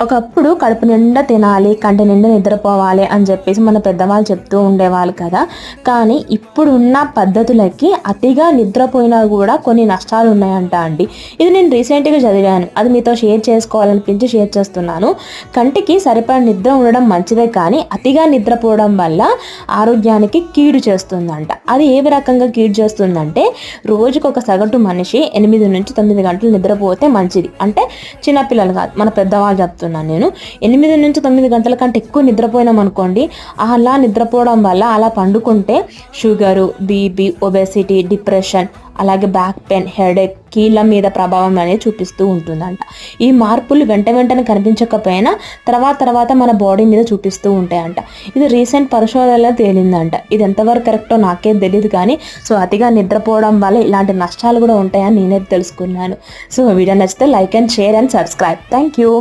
ఒకప్పుడు కడుపు నిండా తినాలి, కంటి నిండా నిద్రపోవాలి అని చెప్పేసి మన పెద్దవాళ్ళు చెప్తూ ఉండేవాళ్ళు కదా. కానీ ఇప్పుడున్న పద్ధతులకి అతిగా నిద్రపోయినా కూడా కొన్ని నష్టాలు ఉన్నాయంట అండి. ఇది నేను రీసెంట్గా చదివాను, అది మీతో షేర్ చేసుకోవాలనిపించి షేర్ చేస్తున్నాను. కంటికి సరిపడా నిద్ర ఉండడం మంచిదే, కానీ అతిగా నిద్రపోవడం వల్ల ఆరోగ్యానికి కీడు చేస్తుందంట. అది ఏ రకంగా కీడు చేస్తుందంటే, రోజుకు ఒక సగటు మనిషి 8 నుంచి 9 గంటలు నిద్రపోతే మంచిది. అంటే చిన్నపిల్లలు కాదు, మన పెద్దవాళ్ళు చెప్తున్నారు. నేను 8 నుంచి 9 గంటల కంటే ఎక్కువ నిద్రపోయినాం అనుకోండి, అలా నిద్రపోవడం వల్ల అలా పండుకుంటే షుగరు, బీపీ, ఒబెసిటీ, డిప్రెషన్, అలాగే బ్యాక్ పెయిన్, హెడేక్, కీళ్ళ మీద ప్రభావం అనేది చూపిస్తూ ఉంటుందంట. ఈ మార్పులు వెంటనే కనిపించకపోయినా తర్వాత మన బాడీ మీద చూపిస్తూ ఉంటాయంట. ఇది రీసెంట్ పరిశోధనలో తేలిందంట. ఇది ఎంతవరకు కరెక్టో నాకేం తెలియదు, కానీ సో అతిగా నిద్రపోవడం వల్ల ఇలాంటి నష్టాలు కూడా ఉంటాయని నేనైతే తెలుసుకున్నాను. సో వీడియో నచ్చితే like and share and subscribe. Thank you.